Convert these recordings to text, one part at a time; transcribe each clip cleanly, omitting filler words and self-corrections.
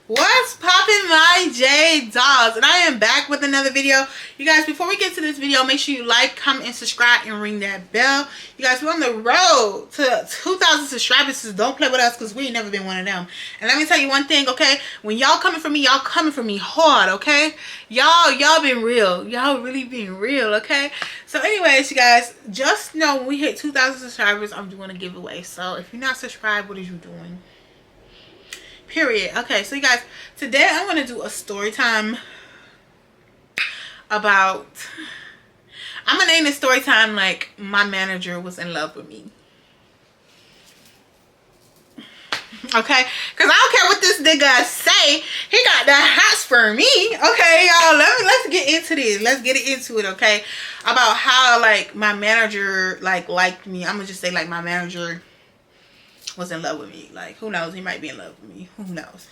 What's poppin', my J dolls? And I am back with another video. You guys, before we get to this video, make sure you like, comment, and subscribe, and ring that bell. You guys, we're on the road to 2,000 subscribers, so don't play with us because we ain't never been one of them. And let me tell you one thing, okay? When y'all coming for me, y'all coming for me hard, okay? Y'all been real. Y'all really been real, okay? So anyways, you guys, just know when we hit 2,000 subscribers, I'm doing a giveaway. So if you're not subscribed, what are you doing? Period. Okay, so you guys, today I'm going to do a story time about, I'm going to name this story time like my manager was in love with me. Okay, because I don't care what this nigga say, he got the hots for me. Okay, y'all, let's get into this. Let's get into it, okay? About how like my manager liked me. I'm going to just say like my manager was in love with me. Like, who knows, he might be in love with me, who knows.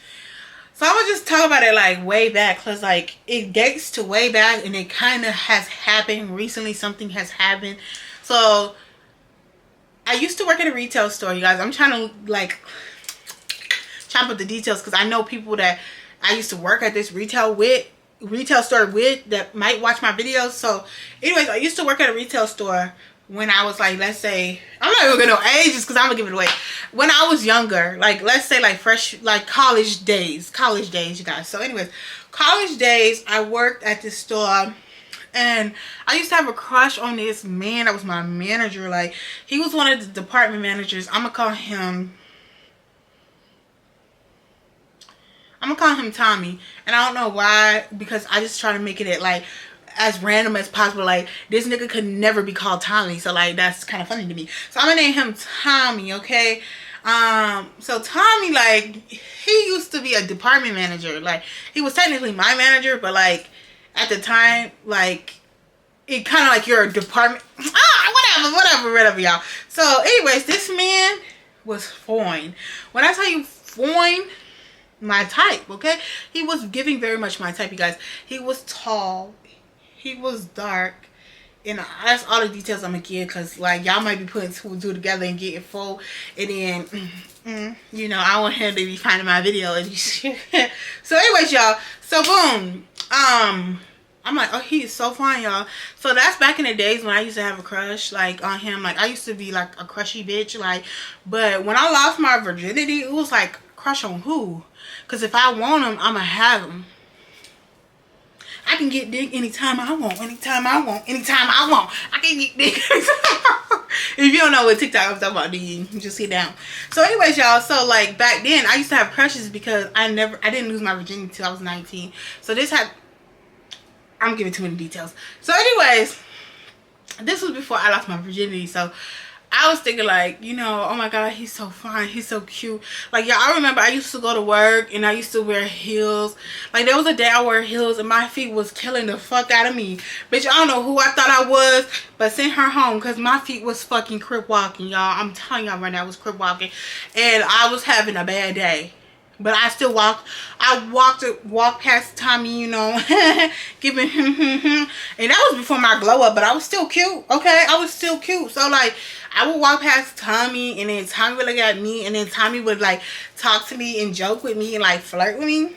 So I'm gonna just talk about it like way back, because like it dates to way back and it kind of has happened recently. Something has happened. So I used to work at a retail store, you guys. I'm trying to like chop up the details because I know people that I used to work at this retail store with that might watch my videos. So anyways, I used to work at a retail store when I was like, let's say, I'm not even gonna know ages because I'm gonna give it away. When I was younger, like let's say like fresh, like college days, you guys. So anyways, college days, I worked at this store and I used to have a crush on this man that was my manager. Like, he was one of the department managers. I'm gonna call him Tommy. And I don't know why, because I just try to make it like as random as possible. Like, this nigga could never be called Tommy, so like that's kind of funny to me. So I'm gonna name him Tommy, okay? So Tommy, like, he used to be a department manager. Like, he was technically my manager, but like at the time, like, it kind of like you're a department, whatever y'all. So anyways, this man was fine. When I tell you fine, my type, okay? He was giving very much my type, you guys. He was tall, he was dark, and that's all the details I'm gonna give, because like y'all might be putting two and two together and getting full, and then you know, I want him to be finding my video and shit. So anyways, y'all, so boom, I'm like, oh, he is so fine, y'all. So that's back in the days when I used to have a crush like on him. Like, I used to be like a crushy bitch, like, but when I lost my virginity, it was like, crush on who? Because if I want him, I'ma have him. I can get dick anytime I want, anytime I want. I can get dick. If you don't know what TikTok I'm talking about, you just sit down. So anyways, y'all, so like back then I used to have crushes because I didn't lose my virginity until I was 19. So this had, I'm giving too many details. So anyways, this was before I lost my virginity. So I was thinking like, you know, oh my god, he's so fine, he's so cute. Like, yeah, I remember I used to go to work and I used to wear heels. Like, there was a day I wore heels and my feet was killing the fuck out of me. Bitch, I don't know who I thought I was, but sent her home because my feet was fucking crip walking, y'all. I'm telling y'all right now, I was crip walking and I was having a bad day. But I still walked. I walked past Tommy, you know, giving him, and that was before my glow up. But I was still cute, okay? I was still cute. So like, I would walk past Tommy, and then Tommy would look at me, and then Tommy would like talk to me and joke with me and like flirt with me.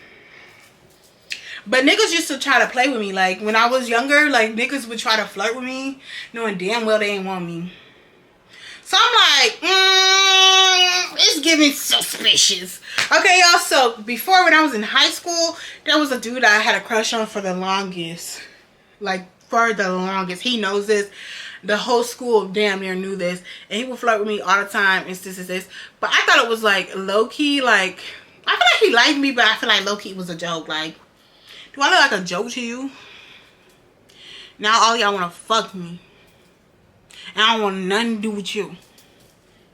But niggas used to try to play with me. Like, when I was younger, like niggas would try to flirt with me, knowing damn well they ain't want me. So I'm like, it's giving suspicious. Okay, y'all, so before, when I was in high school, there was a dude I had a crush on for the longest. Like, for the longest. He knows this. The whole school damn near knew this. And he would flirt with me all the time. It's this. But I thought it was like low-key, like, I feel like he liked me, but I feel like low-key was a joke. Like, do I look like a joke to you? Now all y'all want to fuck me. And I don't want nothing to do with you,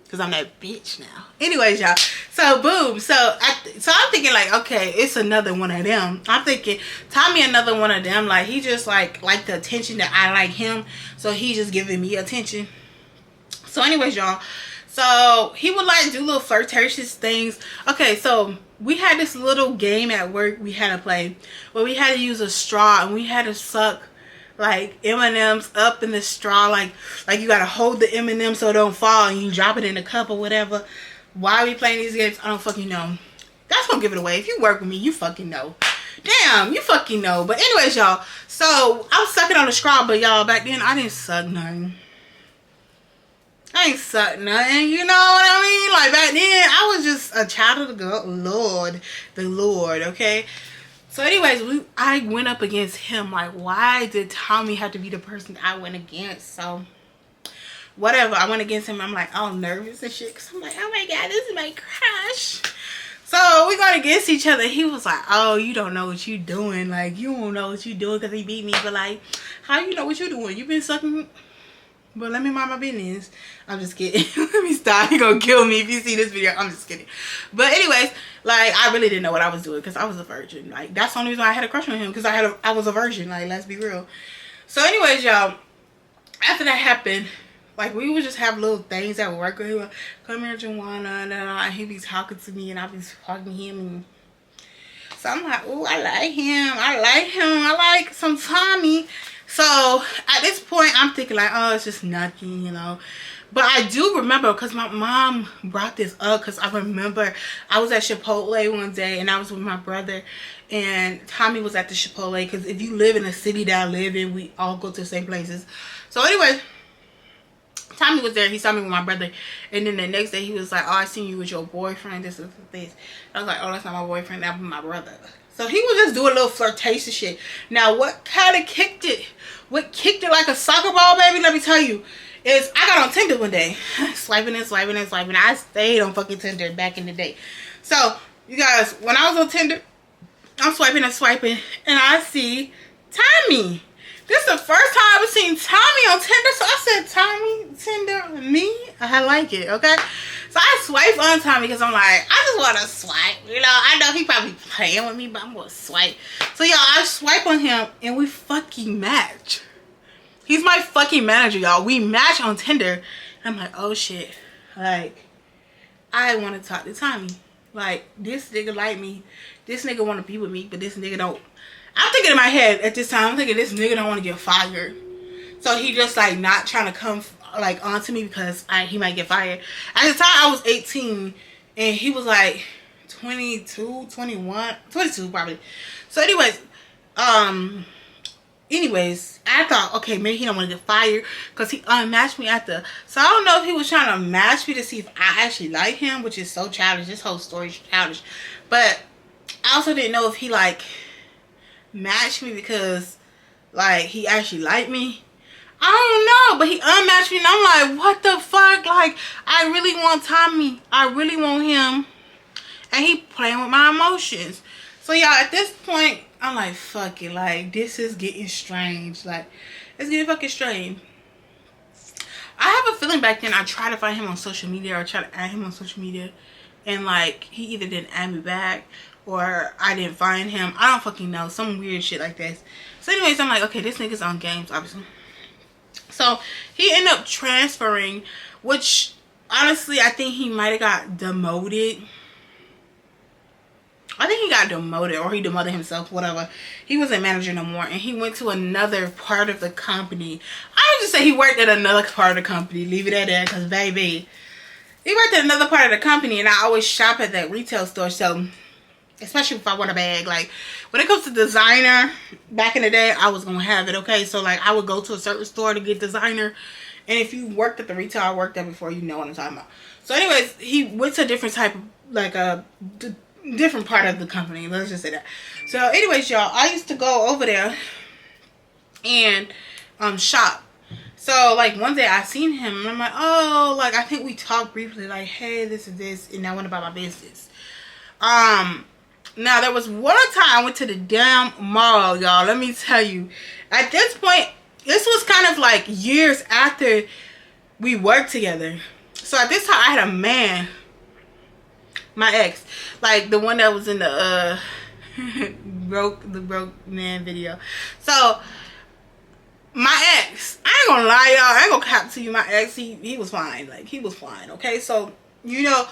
because I'm that bitch now. Anyways, y'all. So, boom. So I'm thinking, like, okay, it's another one of them. I'm thinking, Tommy another one of them. Like, he just, like the attention that I like him. So, he just giving me attention. So, anyways, y'all. So, he would, like, do little flirtatious things. Okay, so we had this little game at work we had to play, where we had to use a straw, and we had to suck like M&M's up in the straw, like you gotta hold the M&M so it don't fall, and you drop it in the cup or whatever. Why are we playing these games? I don't fucking know. That's gonna give it away. If you work with me, you fucking know. Damn, you fucking know. But anyways, y'all. So I was sucking on the straw, but y'all, back then I didn't suck nothing. I ain't suck nothing. You know what I mean? Like back then, I was just a child of the Lord. Okay. So anyways, I went up against him. Like, why did Tommy have to be the person I went against? So whatever, I went against him. I'm like all nervous and shit, because I'm like, oh my god, this is my crush. So we got against each other. He was like, oh, you don't know what you doing. Like, you don't know what you doing because he beat me. But like, how you know what you doing? You been sucking. But let me mind my business. I'm just kidding. Let me stop. You're gonna kill me if you see this video. I'm just kidding. But anyways, like, I really didn't know what I was doing because I was a virgin. Like, that's the only reason I had a crush on him, because I was a virgin. Like, let's be real. So anyways, y'all, after that happened, like, we would just have little things that would work with him. Come here, Joanna, and he'd be talking to me, and I'd be talking to him. And so I'm like, oh, I like him. I like some Tommy. So at this point, I'm thinking like, oh, it's just nothing, you know. But I do remember, because my mom brought this up, because I remember I was at Chipotle one day, and I was with my brother, and Tommy was at the Chipotle, because if you live in a city that I live in, we all go to the same places. So anyway, Tommy was there. He saw me with my brother, and then the next day he was like, oh, I seen you with your boyfriend, this. I was like, oh, that's not my boyfriend, that's my brother. So he was just doing a little flirtation shit. Now, what kind of kicked it? What kicked it like a soccer ball, baby? Let me tell you. Is I got on Tinder one day. Swiping. I stayed on fucking Tinder back in the day. So, you guys, when I was on Tinder, I'm swiping, and I see Tommy. This is the first time I've ever seen Tommy on Tinder. So I said, Tommy, Tinder, me? I like it, okay? So I swipe on Tommy because I'm like, I just want to swipe. You know, I know he probably playing with me, but I'm going to swipe. So, y'all, I swipe on him, and we fucking match. He's my fucking manager, y'all. We match on Tinder. And I'm like, oh, shit. Like, I want to talk to Tommy. Like, this nigga like me. This nigga want to be with me, but this nigga don't. I'm thinking in my head at this time, I'm thinking this nigga don't want to get fired. So he just like not trying to come like onto me because he might get fired. At the time I was 18 and he was like 22, 21, 22 probably. So anyways, I thought, okay, maybe he don't want to get fired because he unmatched me at the. So I don't know if he was trying to match me to see if I actually like him, which is so childish. This whole story is childish. But I also didn't know if he like matched me because like he actually liked me. I don't know, but he unmatched me and I'm like, what the fuck? Like, I really want Tommy. I really want him. And he playing with my emotions. So y'all, at this point, I'm like, fuck it. Like, this is getting strange. Like, it's getting fucking strange. I have a feeling back then I tried to find him on social media or try to add him on social media. And like, he either didn't add me back or I didn't find him. I don't fucking know. Some weird shit like this. So anyways, I'm like, okay, this nigga's on games, obviously. So he ended up transferring, which honestly, I think he might have got demoted. I think he got demoted or he demoted himself, whatever. He wasn't manager no more and he went to another part of the company. I would just say he worked at another part of the company. Leave it at that because, baby, he worked at another part of the company and I always shop at that retail store. So, especially if I want a bag. Like, when it comes to designer, back in the day, I was going to have it, okay? So, like, I would go to a certain store to get designer. And if you worked at the retail I worked at before, you know what I'm talking about. So, anyways, he went to a different type of, like, a different part of the company. Let's just say that. So, anyways, y'all, I used to go over there and shop. So, like, one day I seen him, and I'm like, oh, like, I think we talked briefly, like, hey, this is this, and I went about my business. Now, there was one time I went to the damn mall, y'all. Let me tell you. At this point, this was kind of like years after we worked together. So, at this time, I had a man. My ex. Like, the one that was in the, broke man video. So, my ex. I ain't gonna lie, y'all. I ain't gonna cap to you. My ex, he was fine. Like, he was fine, okay? So, you know,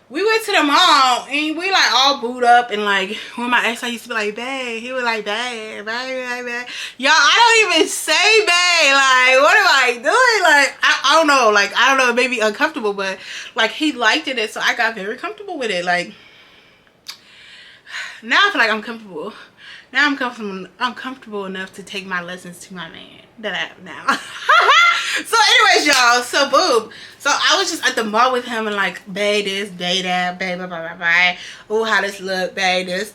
we went to the mall and we like all booed up and like when my ex I used to be like, babe, he was like, babe. Y'all, I don't even say babe. Like, what am I doing? Like, I don't know. Like, I don't know, it made me uncomfortable, but like he liked it, so I got very comfortable with it. Like, Now I feel like I'm comfortable. Now I'm comfortable enough to take my lessons to my man that I have now. So anyways, y'all, so boom. So I was just at the mall with him and like, babe this, babe that, babe blah blah blah blah. Oh, how this look, babe, this,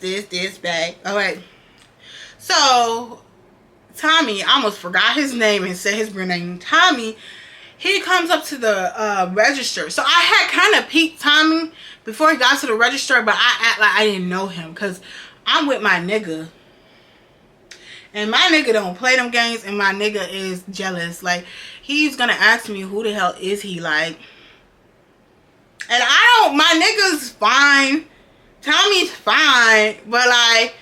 babe. Alright. So Tommy, I almost forgot his name and said his real name, Tommy. He comes up to the register. So I had kind of peeked Tommy before he got to the register, but I act like I didn't know him because I'm with my nigga. And my nigga don't play them games, and my nigga is jealous. Like, he's gonna ask me who the hell is he, like. And my nigga's fine. Tommy's fine. But like,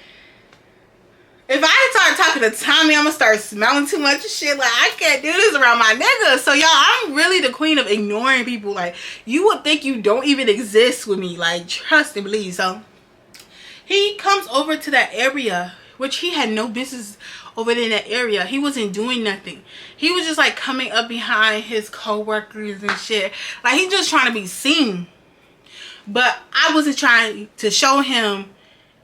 if I start talking to Tommy, I'm gonna start smelling too much shit. Like, I can't do this around my nigga. So y'all, I'm really the queen of ignoring people. Like, you would think you don't even exist with me. Like, trust and believe. So he comes over to that area, which he had no business over there in that area. He wasn't doing nothing. He was just like coming up behind his co-workers and shit. Like, he just trying to be seen. But I wasn't trying to show him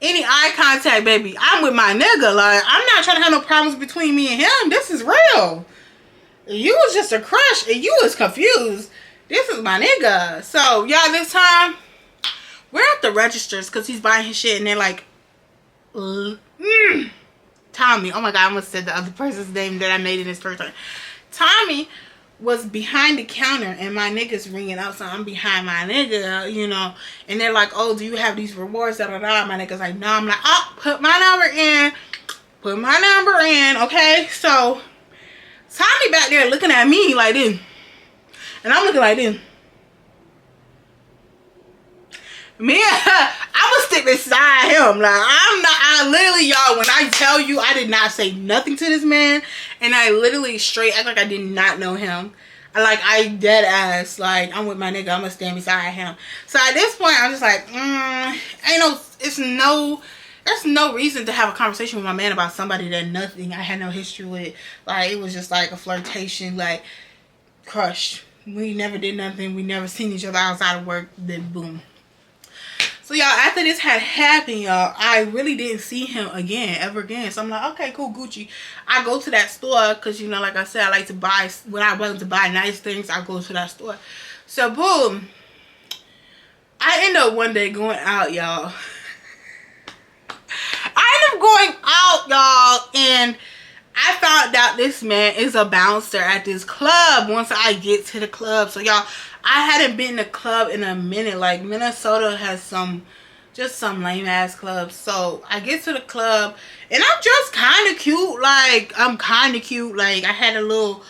any eye contact, baby. I'm with my nigga. Like, I'm not trying to have no problems between me and him. This is real. You was just a crush and you was confused. This is my nigga. So y'all, this time we're at the registers because he's buying his shit and they're like, Tommy. Oh my god, I almost said the other person's name that I made in his first time. Tommy was behind the counter and my nigga's ringing out, so I'm behind my nigga, you know, and they're like, oh, do you have these rewards, da da da. My nigga's like, no. I'm like, oh, put my number in, okay? So Tommy back there looking at me like this, and I'm looking like this. Me, I was stick beside him. Like, I literally, y'all, when I tell you, I did not say nothing to this man, and I literally straight act like I did not know him. I dead ass, like, I'm with my nigga, I'm gonna stand beside him. So at this point, I'm just like, there's no reason to have a conversation with my man about somebody that I had no history with. Like, it was just like a flirtation, like, crush. We never did nothing, we never seen each other outside of work, then boom. So y'all, after this had happened, y'all, I really didn't see him ever again. So I'm like, okay, cool, Gucci. I go to that store because, you know, like I said, I like to buy, when I want to buy nice things, I go to that store. So boom, I end up one day going out, y'all. I end up going out, y'all, and I found out this man is a bouncer at this club once I get to the club. So y'all, I hadn't been to club in a minute. Like, Minnesota has just some lame ass clubs. So I get to the club and I'm just kind of cute. Like, I'm kind of cute. Like, I had a little,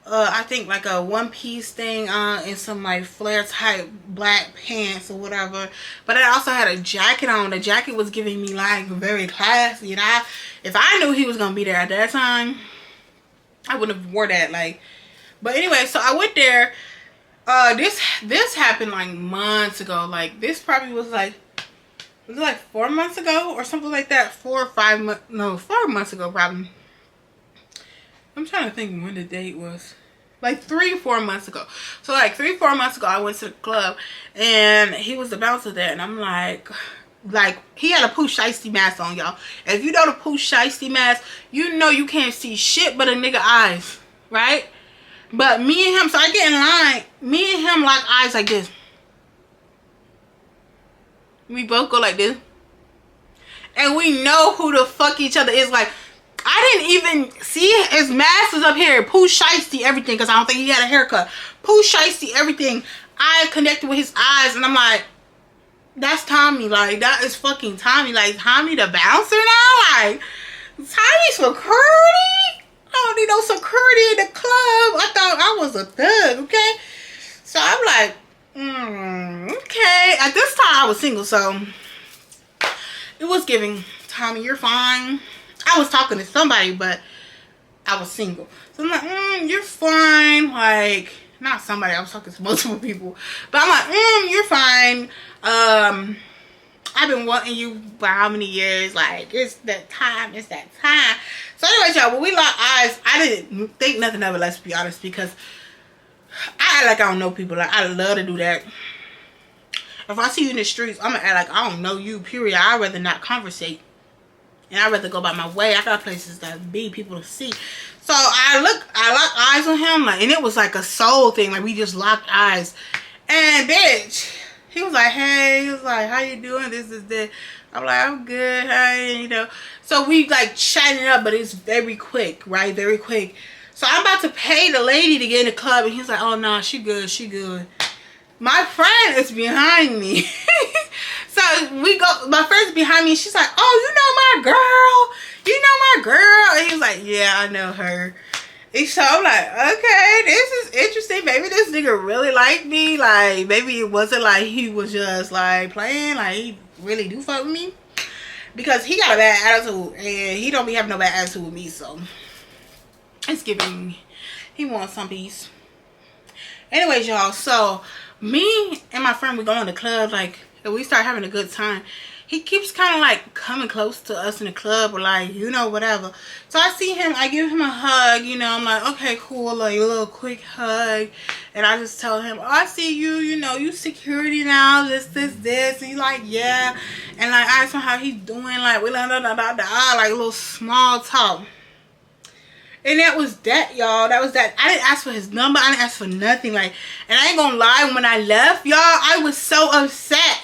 I think like a one-piece thing on and some like flare type black pants or whatever. But I also had a jacket on. The jacket was giving me like very classy. And if I knew he was going to be there at that time, I wouldn't have wore that. Like, but anyway, so I went there. This happened like months ago. Like, this probably was it like 4 months ago or something like that? 4 or 5 months, no, 4 months ago probably. I'm trying to think when the date was. Like 3-4 months ago. So like 3-4 months ago, I went to the club and he was the bouncer there, and I'm like he had a Pooh Shiesty mask on, y'all. If you know the Pooh Shiesty mask, you know you can't see shit but a nigga eyes, right? But me and him, so I get in line, me and him lock eyes like this. We both go like this. And we know who the fuck each other is. Like, I didn't even see his mask was up here. Pooh Shiesty everything, because I don't think he had a haircut. Pooh Shiesty everything. I connected with his eyes and I'm like, that's Tommy. Like, that is fucking Tommy. Like, Tommy the bouncer now? Like, Tommy security? I don't need no security in the club. I thought I was a thug, okay? So I'm like, okay. At this time, I was single, so it was giving, Tommy, you're fine. I was talking to somebody, but I was single. So I'm like, you're fine. Like, not somebody. I was talking to multiple people. But I'm like, you're fine. I've been wanting you for how many years? Like, it's that time. It's that time. So anyways, y'all, when we locked eyes, I didn't think nothing of it, let's be honest, because I act like I don't know people. Like, I love to do that. If I see you in the streets, I'm gonna act like I don't know you, period. I'd rather not conversate. And I'd rather go by my way. I got places that be people to see. So I locked eyes on him, like, and it was like a soul thing. Like, we just locked eyes. And bitch, he was like, hey, he was like, how you doing? This is that. I'm like, I'm good, hey, you know. So we like chatting it up, but it's very quick, right? Very quick. So I'm about to pay the lady to get in the club, and he's like, oh no, she good, she good. My friend is behind me. So we go, my friend's behind me. She's like, oh, you know my girl. You know my girl. And he's like, yeah, I know her. And so I'm like, okay, this is interesting. Maybe this nigga really liked me. Like, maybe it wasn't like he was just like playing. Like, he really do fuck with me. Because he got a bad attitude. And he don't be having no bad attitude with me. So it's giving, he wants some peace. Anyways, y'all, so me and my friend, we go in the club, like, and we start having a good time. He keeps kind of like coming close to us in the club, or like, you know, whatever. So I see him, I give him a hug, you know, I'm like, okay, cool, like a little quick hug. And I just tell him, oh, I see you, you know, you security now, this. And he's like, yeah. And like, I asked him how he's doing, like, we like a little small talk. And that was that, y'all. That was that. I didn't ask for his number. I didn't ask for nothing. Like, and I ain't gonna lie, when I left, y'all, I was so upset.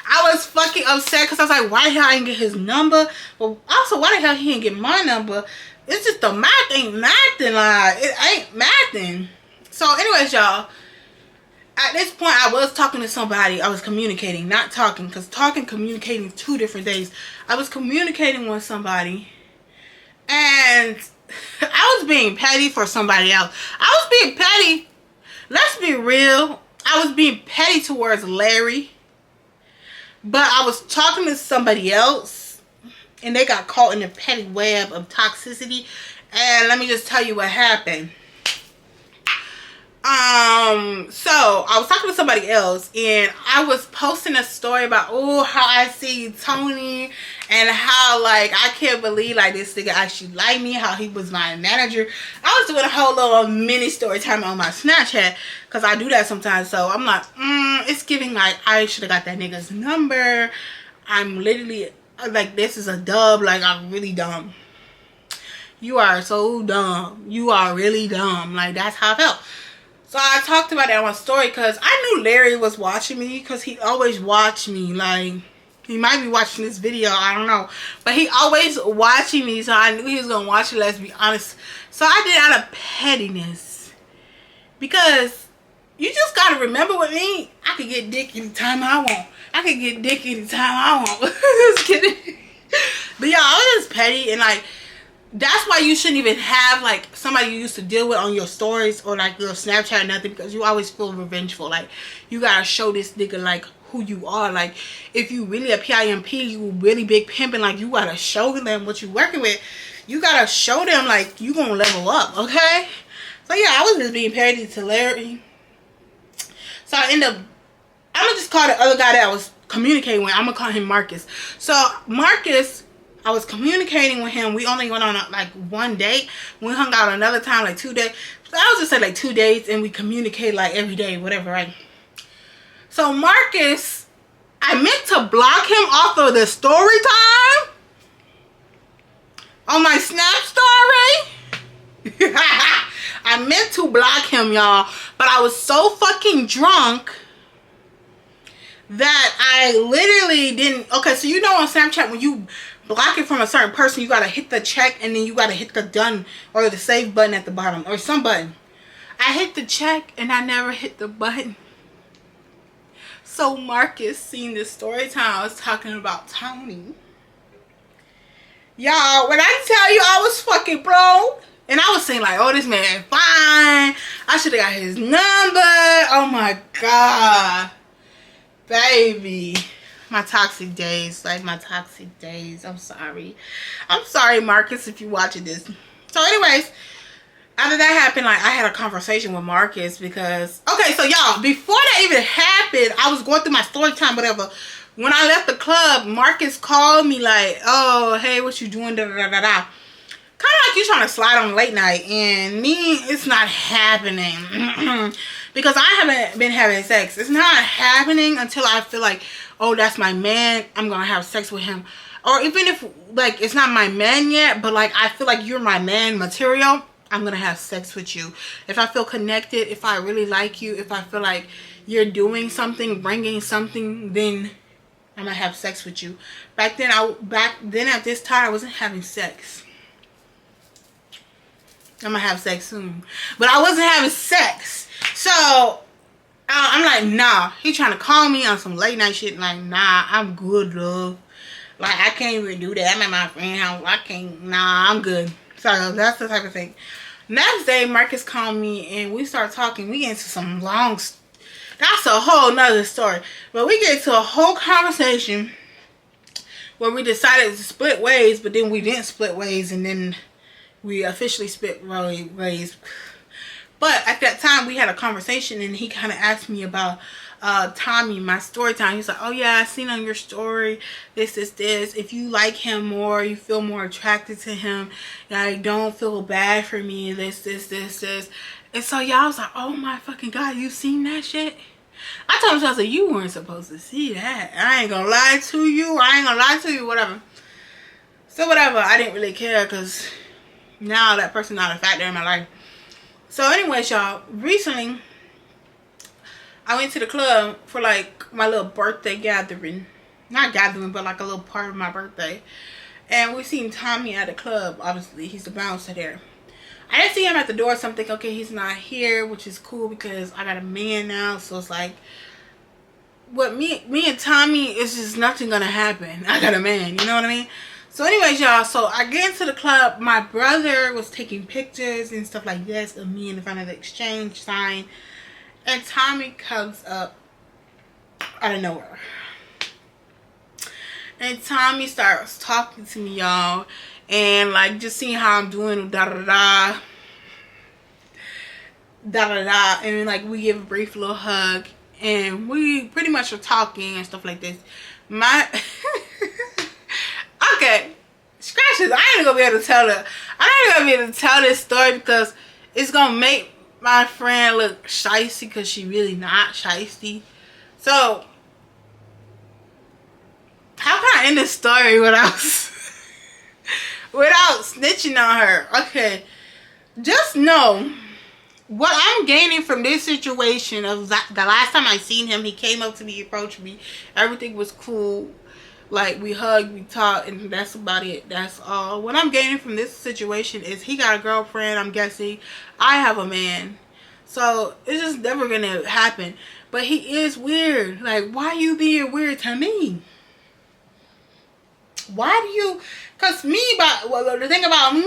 I was fucking upset because I was like, why the hell I didn't get his number? But also, why the hell he didn't get my number? It's just the math ain't mathing. Like, it ain't mathing. So, anyways, y'all, at this point, I was talking to somebody. I was communicating, not talking. Because talking, communicating, 2 different things. I was communicating with somebody. And I was being petty for somebody else. I was being petty. Let's be real. I was being petty towards Larry. But I was talking to somebody else. And they got caught in the petty web of toxicity. And let me just tell you what happened. So I was talking to somebody else, and I was posting a story about, oh, how I see Tony, and how, like, I can't believe, like, this nigga actually liked me, how he was my manager. I was doing a whole little mini story time on my Snapchat, because I do that sometimes. So I'm like, it's giving, like, I should have got that nigga's number. I'm literally, like, this is a dub. Like, I'm really dumb. You are so dumb. You are really dumb. Like, that's how I felt. So I talked about it on my story because I knew Larry was watching me, because he always watched me. Like, he might be watching this video, I don't know. But he always watching me, so I knew he was going to watch it, let's be honest. So I did it out of pettiness. Because you just got to remember with me, I could get dick anytime I want. I could get dick anytime I want. Just kidding. But yeah, I was just petty, and like, that's why you shouldn't even have, like, somebody you used to deal with on your stories or, like, your Snapchat or nothing, because you always feel revengeful. Like, you gotta show this nigga, like, who you are. Like, if you really a PIMP, you really big pimping, like, you gotta show them what you working with. You gotta show them, like, you gonna level up, okay? So, yeah, I was just being petty to Larry. So, I end up, I'm gonna just call the other guy that I was communicating with, I'm gonna call him Marcus. So, Marcus, I was communicating with him. We only went on like 1 date. We hung out another time, like 2 days. So I was just say like 2 dates, and we communicate like every day, whatever, right? So Marcus, I meant to block him off of the story time on my Snap story. I meant to block him, y'all, but I was so fucking drunk that I literally didn't. Okay, so you know on Snapchat, when you block it from a certain person, you gotta hit the check, and then you gotta hit the done or the save button at the bottom, or some button. I hit the check and I never hit the button. So Marcus seen this story time I was talking about Tony. Y'all, when I tell you I was fucking blown, and I was saying like, oh, this man fine, I should have got his number. Oh my god, baby. My toxic days, like my toxic days. I'm sorry, Marcus, if you're watching this. So anyways, after that happened, like, I had a conversation with Marcus, because, okay, so y'all, before that even happened, I was going through my story time, whatever. When I left the club, Marcus called me like, oh, hey, what you doing, da da da da da. Kind of like you trying to slide on late night, and me, it's not happening. because I haven't been having sex. It's not happening until I feel like, oh, that's my man, I'm gonna have sex with him. Or even if, like, it's not my man yet, but, like, I feel like you're my man material, I'm gonna have sex with you. If I feel connected, if I really like you, if I feel like you're doing something, bringing something, then I'm gonna have sex with you. Back then at this time, I wasn't having sex. I'm gonna have sex soon, but I wasn't having sex. So I'm like, nah. He trying to call me on some late night shit. Like, nah, I'm good, love. Like, I can't even do that. I'm at my friend's house. I can't. Nah, I'm good. So that's the type of thing. Next day, Marcus called me and we start talking. We get into some long. That's a whole nother story. But we get into a whole conversation where we decided to split ways, but then we didn't split ways, and then we officially split ways. But at that time, we had a conversation, and he kind of asked me about Tommy, my story time. He's like, oh yeah, I seen on your story this. If you like him more, you feel more attracted to him, like, don't feel bad for me, this. And so y'all was like, oh my fucking God, you seen that shit? I told him, I said, you weren't supposed to see that. I ain't gonna lie to you, whatever. So whatever, I didn't really care, because now that person not a factor in my life. So anyways, y'all, recently I went to the club for, like, my little birthday gathering. Not gathering, but like a little part of my birthday. And we seen Tommy at the club. Obviously, he's the bouncer there. I didn't see him at the door, so I'm thinking, okay, he's not here, which is cool because I got a man now. So it's like, what me and Tommy, is just nothing gonna happen. I got a man, you know what I mean? So anyways, y'all, so I get into the club. My brother was taking pictures and stuff like this of me in front of the exchange sign. And Tommy comes up out of nowhere. And Tommy starts talking to me, y'all. And, like, just seeing how I'm doing, da-da-da. Da-da-da. And, like, we give a brief little hug. And we pretty much are talking and stuff like this. Okay. Scratch this. I ain't gonna be able to tell it. I ain't gonna be able to tell this story because it's gonna make my friend look shysty because she really not shysty. So, how can I end this story without snitching on her? Okay, just know what I'm gaining from this situation of the last time I seen him. He came up to me, approached me, everything was cool. Like, we hugged, we talked, and that's about it. That's all. What I'm gaining from this situation is he got a girlfriend, I'm guessing. I have a man. So, it's just never gonna happen. But he is weird. Like, why you being weird to me? Why do you... Because me, well, the thing about me,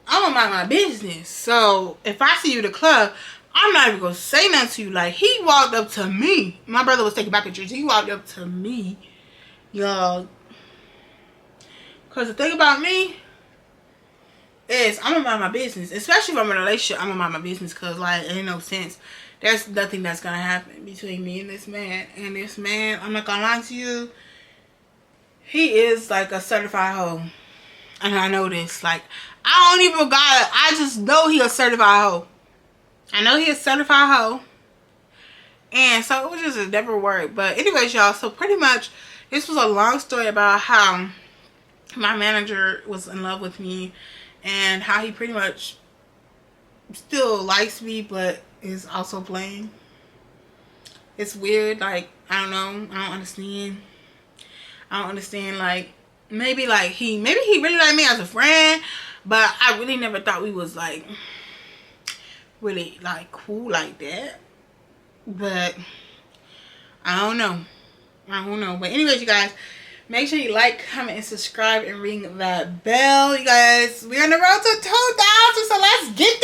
I'm gonna mind my business. So, if I see you at the club, I'm not even gonna say nothing to you. Like, he walked up to me. My brother was taking back pictures. He walked up to me. Y'all, because the thing about me is I'm gonna mind my business, especially if I'm in a relationship. I'm gonna mind my business because, like, it ain't no sense. There's nothing that's gonna happen between me and this man. And this man, I'm not gonna lie to you, he is like a certified hoe. And I know this. Like, I don't even got it. I just know he a certified hoe. I know he a certified hoe. And so it was just, it never worked. But anyways, y'all, so pretty much this was a long story about how my manager was in love with me and how he pretty much still likes me but is also playing. It's weird. Like, I don't know. I don't understand. Like, maybe he really liked me as a friend, but I really never thought we was, like, really, like, cool like that. But I don't know. But anyways, you guys, make sure you like, comment, and subscribe, and ring that bell. You guys, we're on the road to 2,000, so let's get